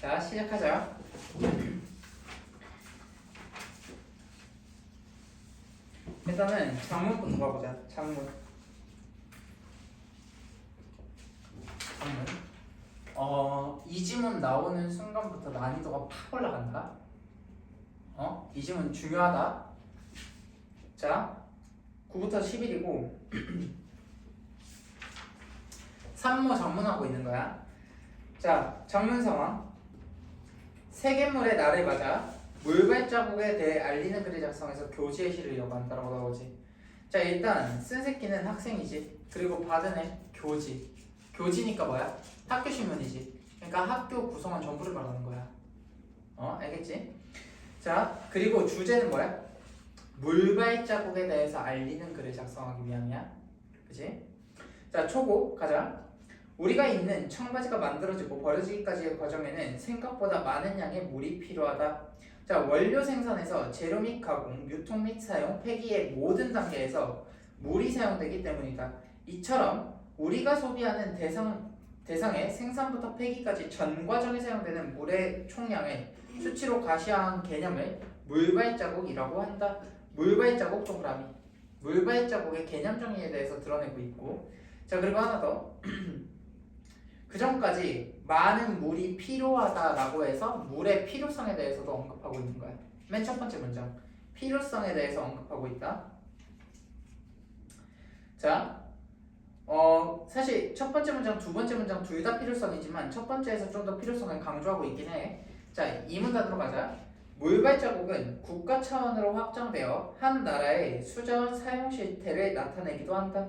자, 시작하자. 일단은 장문부터 가보자. 장문. 이 지문 나오는 순간부터 난이도가 팍 올라간다. 이 지문 중요하다. 자, 9부터 11이고 산모 장문하고 있는 거야. 자, 장문 상황. 세계물의 날을 맞아 물발자국에 대해 알리는 글을 작성해서 교지의 시를 이어간다라고 나오지. 자, 일단 쓴 새끼는 학생이지. 그리고 받은 애 교지. 교지니까 뭐야? 학교 신문이지. 그러니까 학교 구성원 전부를 말하는 거야. 알겠지? 자, 그리고 주제는 뭐야? 물발자국에 대해서 알리는 글을 작성하기 위함이야. 그치? 자, 초고 가자. 우리가 입는 청바지가 만들어지고 버려지기까지의 과정에는 생각보다 많은 양의 물이 필요하다. 자, 원료 생산에서 재료 및 가공, 유통 및 사용, 폐기의 모든 단계에서 물이 사용되기 때문이다. 이처럼 우리가 소비하는 대상의 생산부터 폐기까지 전 과정에 사용되는 물의 총량을 수치로 가시화한 개념을 물발자국이라고 한다. 물발자국 동그라미. 물발자국의 개념 정의에 대해서 드러내고 있고, 자, 그리고 하나 더. 그 전까지 많은 물이 필요하다라고 해서 물의 필요성에 대해서도 언급하고 있는 거야. 맨 첫 번째 문장. 필요성에 대해서 언급하고 있다. 자, 사실 첫 번째 문장, 두 번째 문장 둘 다 필요성이지만 첫 번째에서 좀 더 필요성을 강조하고 있긴 해. 자, 이 문단으로 가자. 물발자국은 국가 차원으로 확정되어 한 나라의 수자원 사용 실태를 나타내기도 한다.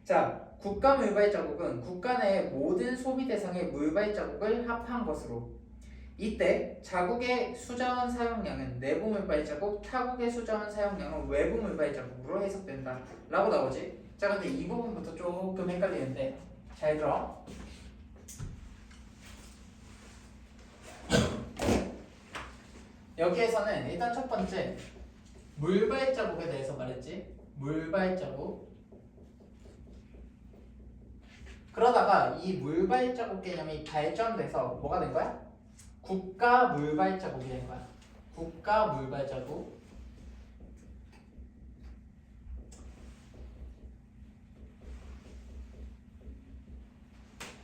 자, 국가 물발자국은 국가 내의 모든 소비 대상의 물발자국을 합한 것으로, 이때 자국의 수자원 사용량은 내부 물발자국, 타국의 수자원 사용량은 외부 물발자국으로 해석된다 라고 나오지. 자, 근데 이 부분부터 조금 헷갈리는데 잘 들어. 여기에서는 일단 첫 번째 물발자국에 대해서 말했지. 물발자국. 그러다가 이 물발자국 개념이 발전돼서 뭐가 된 거야? 국가 물발자국이 된 거야. 국가 물발자국.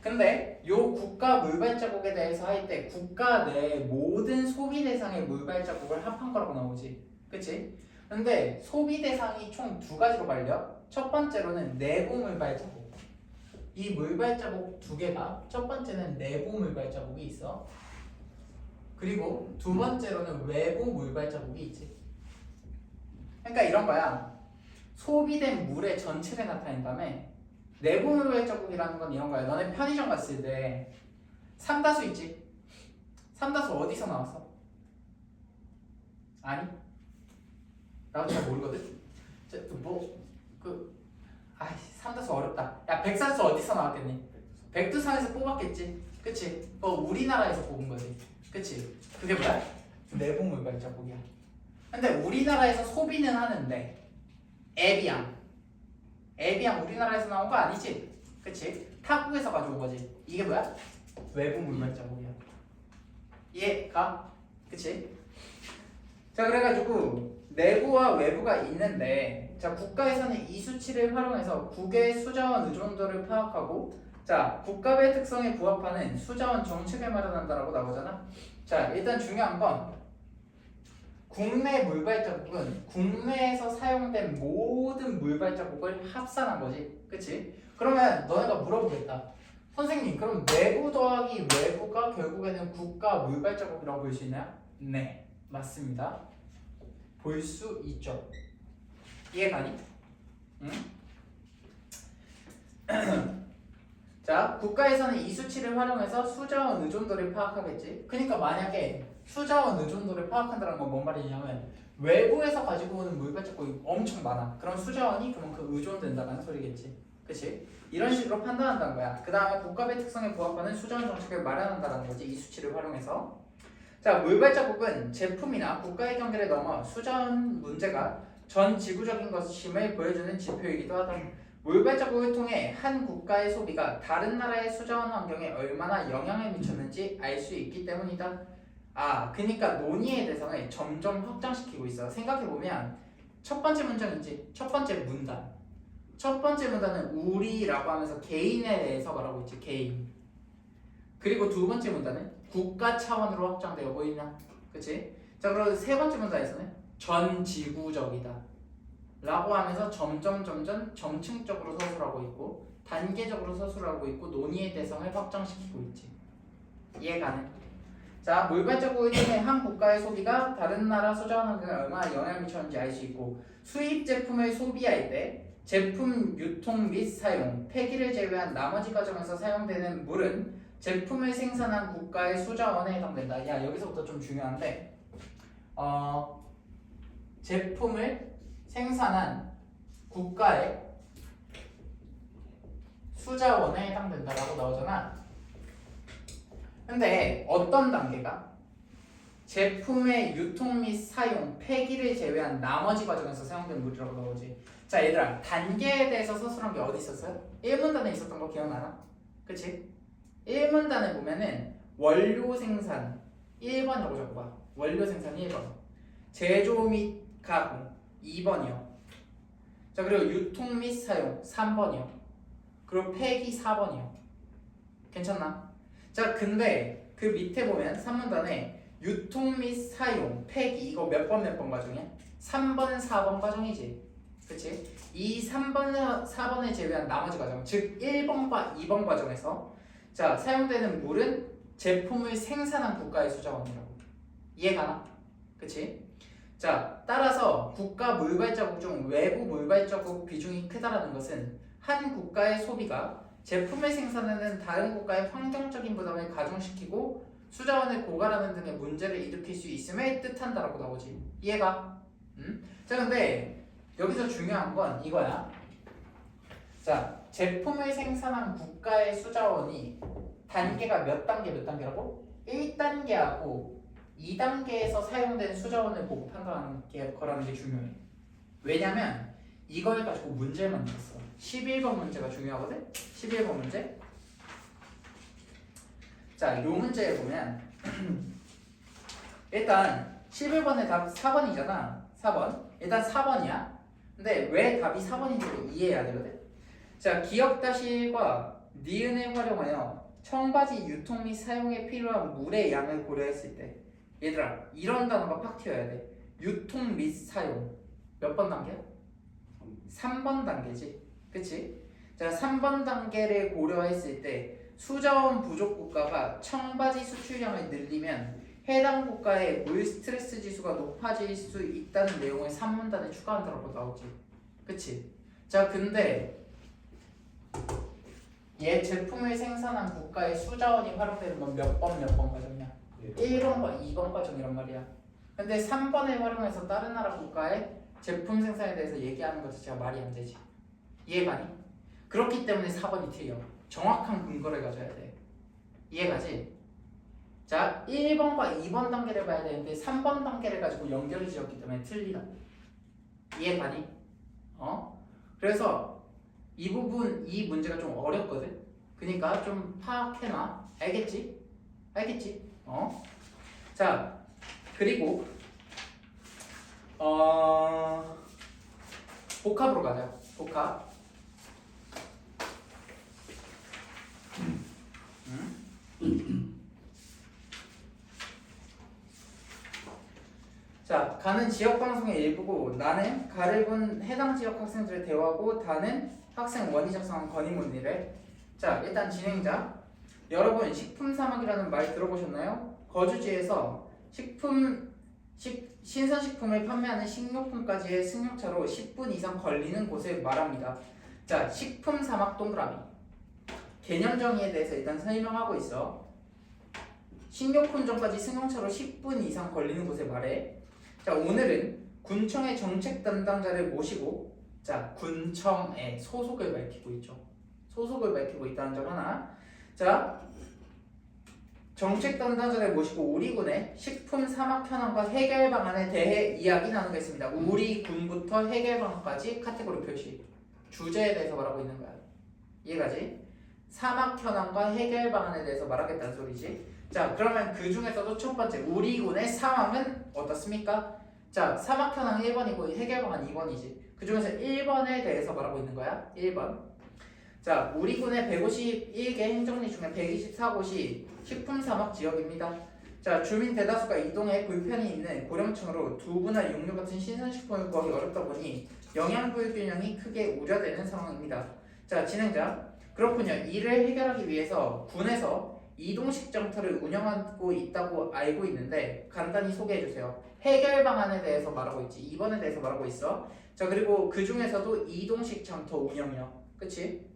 근데 요 국가 물발자국에 대해서 할 때 국가 내 모든 소비 대상의 물발자국을 합한 거라고 나오지. 그치? 근데 소비 대상이 총 두 가지로 갈려. 첫 번째로는 내부 물발자국. 이 물발자국 두 개가, 첫 번째는 내부 물발자국이 있어. 그리고 두 번째로는 외부 물발자국이 있지. 그러니까 이런 거야. 소비된 물의 전체를 나타낸 다음에 내부 물발자국이라는 건 이런 거야. 너네 편의점 갔을 때 삼다수 있지? 삼다수 어디서 나왔어? 아니? 나도 잘 모르거든? 삼다수 어렵다. 야, 백산수 어디서 나왔겠니? 백두산에서 뽑았겠지? 그치? 우리나라에서 뽑은 거지. 그치? 그게 뭐야? 내부 물발자국이야. 근데 우리나라에서 소비는 하는데 에비앙 우리나라에서 나온 거 아니지? 그치? 타국에서 가져온 거지. 이게 뭐야? 외부 물발자국이야. 이해가? 그치? 자, 그래가지고 내부와 외부가 있는데, 자, 국가에서는 이 수치를 활용해서 국외 수자원 의존도를 파악하고, 자, 국가별 특성에 부합하는 수자원 정책을 마련한다라고 나오잖아. 자, 일단 중요한 건 국내 물발자국은 국내에서 사용된 모든 물발자국을 합산한 거지. 그치? 그러면 너네가 물어보겠다. 선생님, 그럼 내부 더하기 외부가 결국에는 국가 물발자국이라고 볼 수 있나요? 네, 맞습니다. 볼 수 있죠. 이해가니? 응? 자, 국가에서는 이 수치를 활용해서 수자원 의존도를 파악하겠지. 그러니까 만약에 수자원 의존도를 파악한다는 건 뭔 말이냐면 외부에서 가지고 오는 물발자국이 엄청 많아. 그럼 수자원이 그만큼 의존된다는 소리겠지. 그치? 이런 식으로 판단한다는 거야. 그 다음에 국가별 특성에 부합하는 수자원 정책을 마련한다는 거지. 이 수치를 활용해서. 자, 물발자국은 제품이나 국가의 경계를 넘어 수자원 문제가 전 지구적인 것임을 보여주는 지표이기도 하다. 물발 자국을 통해 한 국가의 소비가 다른 나라의 수자원 환경에 얼마나 영향을 미쳤는지 알 수 있기 때문이다. 그러니까 논의의 대상을 점점 확장시키고 있어. 생각해보면 첫 번째 문장이지. 첫 번째 문단. 첫 번째 문단은 우리라고 하면서 개인에 대해서 말하고 있지. 개인. 그리고 두 번째 문단은 국가 차원으로 확장되어 보이나? 그치? 자, 그리고 세 번째 문단에서는 전 지구적이다 라고 하면서 점점 점층적으로 서술하고 있고 단계적으로 서술하고 있고 논의의 대상을 확장시키고 있지. 이해가네? 자, 물발자국을 통해 한 국가의 소비가 다른 나라 수자원 환경에 얼마나 영향을 미쳤는지 알 수 있고 수입 제품을 소비할 때 제품 유통 및 사용, 폐기를 제외한 나머지 과정에서 사용되는 물은 제품을 생산한 국가의 수자원에 해당된다. 야, 여기서부터 좀 중요한데 제품을 생산한 국가의 수자원에 해당된다라고 나오잖아. 근데 어떤 단계가? 제품의 유통 및 사용, 폐기를 제외한 나머지 과정에서 사용된 물이라고 나오지. 자, 얘들아, 단계에 대해서 서술한 게 어디 있었어요? 1문단에 있었던 거 기억나나? 그치? 1문단에 보면은 원료 생산 1번이라고 적어봐. 원료 생산 1번. 제조 및 가공 2번이요. 자, 그리고 유통 및 사용 3번이요. 그리고 폐기 4번이요. 괜찮나? 자, 근데 그 밑에 보면 3문단에 유통 및 사용, 폐기 이거 몇 번 과정이야? 3번, 4번 과정이지. 그치? 이 3번, 4번을 제외한 나머지 과정, 즉 1번과 2번 과정에서 자, 사용되는 물은 제품을 생산한 국가의 수자원이라고. 이해가나? 그치? 자, 따라서 국가 물발자국 중 외부 물발자국 비중이 크다라는 것은 한 국가의 소비가 제품을 생산하는 다른 국가의 환경적인 부담을 가중시키고 수자원을 고갈하는 등의 문제를 일으킬 수 있음을 뜻한다라고 나오지. 이해가? 자, 근데 여기서 중요한 건 이거야. 자, 제품을 생산한 국가의 수자원이 단계가 몇 단계라고? 1단계하고 2단계에서 사용된 수자원을 보고 판단하는 거라는 게 중요해. 왜냐면 이걸 가지고 문제를 만들었어. 11번 문제가 중요하거든? 11번 문제. 자, 요 문제에 보면 일단 11번의 답 4번이잖아. 4번. 일단 4번이야. 근데 왜 답이 4번인지도 이해해야 되거든? 자, 기역다시과 니은을 활용하여 청바지 유통 및 사용에 필요한 물의 양을 고려했을 때 얘들아, 이런 단어가 팍 튀어야 돼. 유통 및 사용 몇 번 단계야? 3번 단계지. 그치? 자, 3번 단계를 고려했을 때 수자원 부족 국가가 청바지 수출량을 늘리면 해당 국가의 물 스트레스 지수가 높아질 수 있다는 내용을 3문단에 추가한다고 나오지. 그치? 자, 근데 얘 제품을 생산한 국가의 수자원이 활용되는 건 몇 번 과정이야? 1번과 2번 과정이란 말이야. 근데 3번을 활용해서 다른 나라 국가의 제품 생산에 대해서 얘기하는 것 자체가 말이 안 되지. 이해가니? 그렇기 때문에 4번이 틀려. 정확한 근거를 가져야 돼. 이해가지? 자, 1번과 2번 단계를 봐야 되는데 3번 단계를 가지고 연결을 지었기 때문에 틀리다. 이해가니? 그래서 이 부분, 이 문제가 좀 어렵거든? 그러니까 좀 파악해놔. 알겠지? 알겠지? 자, 그리고 복합으로 가자. 복합. 자, 가는 지역 방송의 일부고 나는 가를 본 해당 지역 학생들을 대화하고 다는 학생 원이 작성한 건의 문의를. 자, 일단 진행자. 여러분 식품 사막이라는 말 들어보셨나요? 거주지에서 신선식품을 판매하는 식료품까지의 승용차로 10분 이상 걸리는 곳을 말합니다. 자, 식품 사막 동그라미. 개념 정의에 대해서 일단 설명하고 있어. 식료품점까지 승용차로 10분 이상 걸리는 곳을 말해. 자, 오늘은 군청의 정책 담당자를 모시고 자, 군청의 소속을 밝히고 있죠. 소속을 밝히고 있다는 점 하나. 자, 정책 담당자를 모시고 우리 군의 식품 사막 현황과 해결 방안에 대해 이야기 나누겠습니다. 우리 군부터 해결 방안까지 카테고리 표시. 주제에 대해서 말하고 있는 거야. 이해가지? 사막 현황과 해결 방안에 대해서 말하겠다는 소리지. 자, 그러면 그 중에서도 첫 번째 우리 군의 상황은 어떻습니까? 자, 사막 현황 1번이고 해결 방안 2번이지. 그 중에서 1번에 대해서 말하고 있는 거야. 1번. 자, 우리 군의 151개 행정리 중에 124곳이 식품 사막 지역입니다. 자, 주민 대다수가 이동에 불편이 있는 고령층으로 두부나 육류 같은 신선식품을 구하기 어렵다 보니 영양 불균형이 크게 우려되는 상황입니다. 자, 진행자. 그렇군요. 이를 해결하기 위해서 군에서 이동식 장터를 운영하고 있다고 알고 있는데 간단히 소개해 주세요. 해결 방안에 대해서 말하고 있지. 2번에 대해서 말하고 있어. 자, 그리고 그 중에서도 이동식 장터 운영이요. 그치?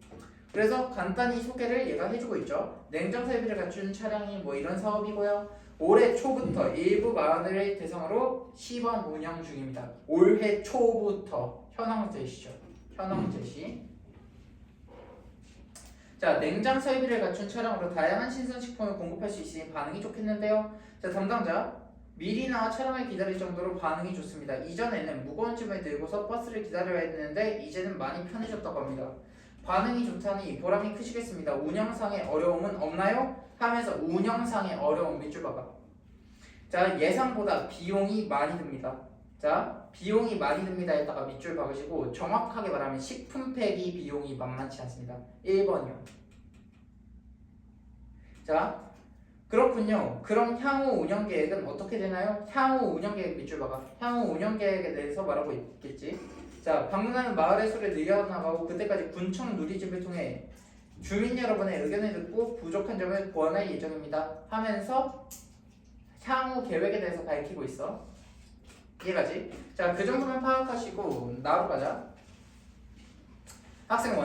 그래서 간단히 소개를 얘가 해주고 있죠. 냉장 설비를 갖춘 차량이 뭐 이런 사업이고요. 올해 초부터 일부 마을을 대상으로 시범 운영 중입니다. 올해 초부터 현황 제시죠. 현황 제시. 자, 냉장 설비를 갖춘 차량으로 다양한 신선식품을 공급할 수 있으니 반응이 좋겠는데요. 자, 담당자. 미리 나와 차량을 기다릴 정도로 반응이 좋습니다. 이전에는 무거운 짐을 들고서 버스를 기다려야 했는데 이제는 많이 편해졌다고 합니다. 반응이 좋다니 보람이 크시겠습니다. 운영상의 어려움은 없나요? 하면서 운영상의 어려움 밑줄 봐봐. 자, 예상보다 비용이 많이 듭니다. 자, 비용이 많이 듭니다 했다가 밑줄 박으시고 정확하게 말하면 식품 폐기 비용이 만만치 않습니다. 1번이요. 자, 그렇군요. 그럼 향후 운영 계획은 어떻게 되나요? 향후 운영 계획 밑줄 박아. 향후 운영 계획에 대해서 말하고 있겠지. 자, 방문하는 마을의 수를 늘려나가고 그때까지 군청 누리집을 통해 주민 여러분의 의견을 듣고 부족한 점을 보완할 예정입니다. 하면서 향후 계획에 대해서 밝히고 있어. 이해가지? 자, 그 정도만 파악하시고 나로 가자. 학생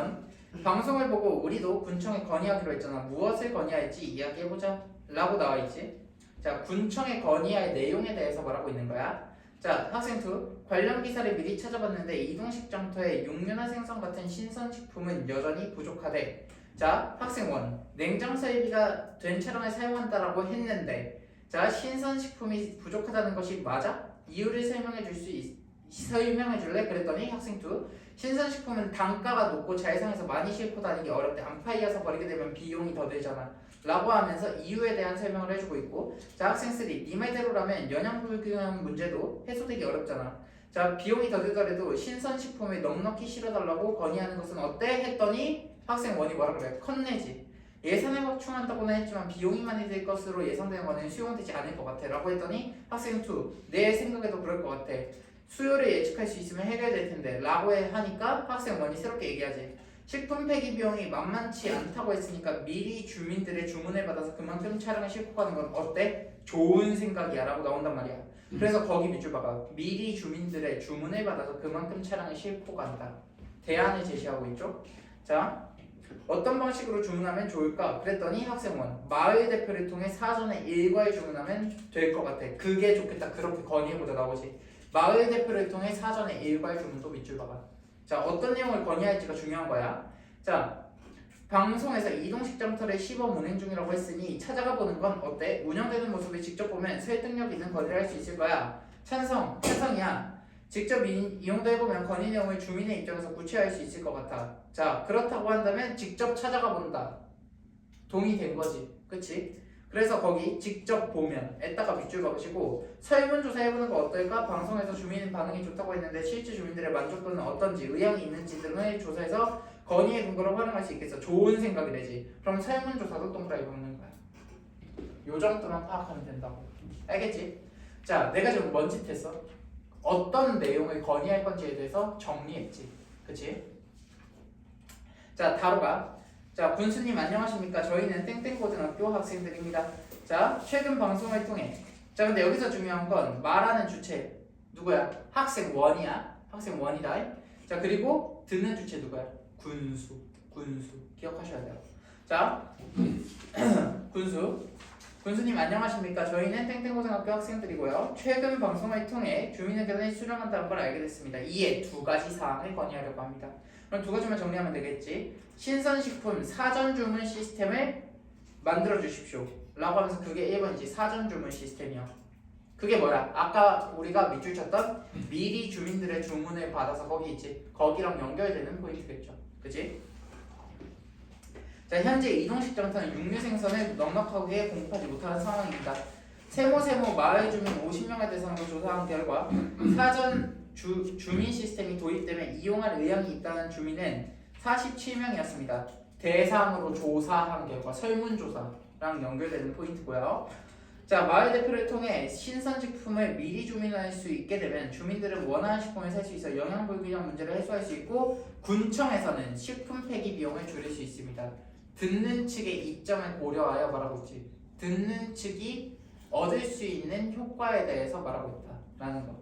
1. 방송을 보고 우리도 군청에 건의하기로 했잖아. 무엇을 건의할지 이야기해보자 라고 나와있지. 자, 군청에 건의할 내용에 대해서 말하고 있는 거야. 자, 학생 2. 관련 기사를 미리 찾아봤는데 이동식 장터에 육류나 생선 같은 신선식품은 여전히 부족하대. 자, 학생 1. 냉장 설비가 된 차량을 사용한다라고 했는데 자, 신선식품이 부족하다는 것이 맞아? 이유를 설명해 줄래? 그랬더니 학생 2. 신선식품은 단가가 높고 자회사에서 많이 싣고 다니기 어렵대. 안 팔려서 버리게 되면 비용이 더 들잖아 라고 하면서 이유에 대한 설명을 해주고 있고. 자, 학생 3. 네 말대로라면 영양불균형 문제도 해소되기 어렵잖아. 자, 비용이 더 들더라도 신선식품을 넉넉히 실어달라고 건의하는 것은 어때? 했더니 학생 1이 뭐라 그래? 컷내지. 예산을 확충한다고는 했지만 비용이 많이 들 것으로 예상되는 것은 수용되지 않을 것 같아 라고 했더니 학생 2. 내 생각에도 그럴 것 같아. 수요를 예측할 수 있으면 해결될 텐데 라고 하니까 학생 1이 새롭게 얘기하지. 식품 폐기 비용이 만만치 않다고 했으니까 미리 주민들의 주문을 받아서 그만큼 차량을 싣고 가는 건 어때? 좋은 생각이야 라고 나온단 말이야. 그래서 거기 밑줄 봐봐. 미리 주민들의 주문을 받아서 그만큼 차량을 싣고 간다. 대안을 제시하고 있죠. 자, 어떤 방식으로 주문하면 좋을까? 그랬더니 학생 1. 마을 대표를 통해 사전에 일괄 주문하면 될 것 같아. 그게 좋겠다. 그렇게 건의해보자 나오지. 마을 대표를 통해 사전에 일괄 주문도 밑줄 봐봐. 자, 어떤 내용을 건의할지가 중요한 거야. 자, 방송에서 이동식 장터를 시범 운행 중이라고 했으니 찾아가 보는 건 어때? 운영되는 모습을 직접 보면 설득력 있는 건의를 할 수 있을 거야. 찬성이야. 직접 이용도 해보면 건의 내용을 주민의 입장에서 구체화할 수 있을 것 같아. 자, 그렇다고 한다면 직접 찾아가 본다. 동의된 거지. 그치? 그래서 거기 직접 보면 에다가 밑줄 박으시고 설문조사 해보는 거 어떨까? 방송에서 주민 반응이 좋다고 했는데 실제 주민들의 만족도는 어떤지 의향이 있는지 등을 조사해서 건의의 근거로 활용할 수 있겠어. 좋은 생각이래지. 그럼 설문조사도 동그라미 박는 거야. 요 정도만 파악하면 된다고. 알겠지? 자, 내가 지금 뭔 짓 했어? 어떤 내용을 건의할 건지에 대해서 정리했지. 그치? 자, 다로가. 자, 군수님 안녕하십니까? 저희는 땡땡고등학교 학생들입니다. 자, 최근 방송을 통해. 자, 근데 여기서 중요한 건 말하는 주체 누구야? 학생 1이야. 학생 1이다. 자, 그리고 듣는 주체 누구야? 군수. 기억하셔야 돼요. 자, 군수님 안녕하십니까? 저희는 땡땡고등학교 학생들이고요. 최근 방송을 통해 주민 의견을 수렴한다는 걸 알게 됐습니다. 이에 두 가지 사항을 건의하려고 합니다. 그럼 두 가지만 정리하면 되겠지. 신선식품 사전주문 시스템을 만들어 주십시오 라고 하면서 그게 1번이지. 사전주문 시스템이요. 그게 뭐야? 아까 우리가 밑줄 쳤던 미리 주민들의 주문을 받아서 거기 있지. 거기랑 연결되는 포인트겠죠. 그치? 자, 현재 이동식 장터는 육류 생선을 넉넉하게 공급하지 못하는 상황입니다. 세모 마을 주민 50명을 대상으로 조사한 결과 사전 주민 시스템이 도입되면 이용할 의향이 있다는 주민은 47명이었습니다. 대상으로 조사한 결과 설문조사랑 연결되는 포인트고요. 자, 마을 대표를 통해 신선식품을 미리 주문할 수 있게 되면 주민들은 원하는 식품을 살 수 있어 영양 불균형 문제를 해소할 수 있고 군청에서는 식품 폐기 비용을 줄일 수 있습니다. 듣는 측의 이점을 고려하여 말하고 있지. 듣는 측이 얻을 수 있는 효과에 대해서 말하고 있다라는 거.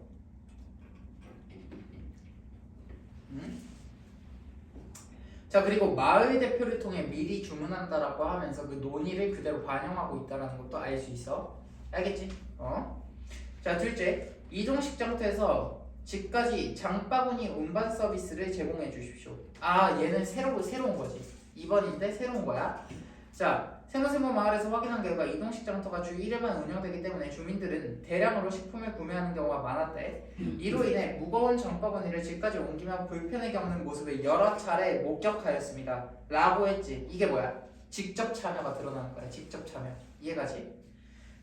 자, 그리고 마을 대표를 통해 미리 주문한다라고 하면서 그 논의를 그대로 반영하고 있다라는 것도 알 수 있어. 알겠지? 자, 둘째, 이동식 장터에서 집까지 장바구니 운반 서비스를 제공해 주십시오. 아, 얘는 새로운 거지. 2번인데 새로운 거야. 자, 세모 마을에서 확인한 결과 이동식 장터가 주 1회만 운영되기 때문에 주민들은 대량으로 식품을 구매하는 경우가 많았대. 이로 인해 무거운 장바구니를 집까지 옮기며 불편을 겪는 모습을 여러 차례 목격하였습니다. 라고 했지. 이게 뭐야? 직접 참여가 드러나는 거야. 직접 참여. 이해가지?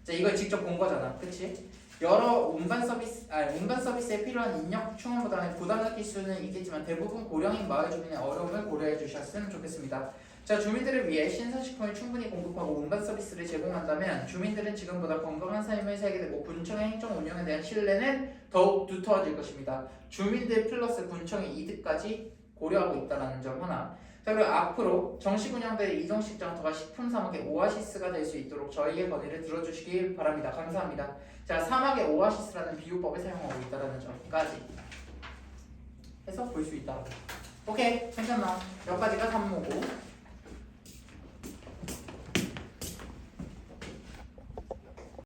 자, 이걸 직접 본 거잖아. 그치? 여러 운반 서비스에 필요한 인력 충원 부담 느낄 수는 있겠지만 대부분 고령인 마을 주민의 어려움을 고려해 주셨으면 좋겠습니다. 자, 주민들을 위해 신선식품을 충분히 공급하고 운반 서비스를 제공한다면 주민들은 지금보다 건강한 삶을 살게 되고 군청의 행정 운영에 대한 신뢰는 더욱 두터워질 것입니다. 주민들 플러스 군청의 이득까지 고려하고 있다는 점 하나. 자, 그리고 앞으로 정식 운영될 이동식 장터가 식품 사막의 오아시스가 될 수 있도록 저희의 건의를 들어주시길 바랍니다. 감사합니다. 자, 사막의 오아시스라는 비유법을 사용하고 있다는 점까지 해서 볼 수 있다. 오케이, 괜찮나? 여기까지가 3모고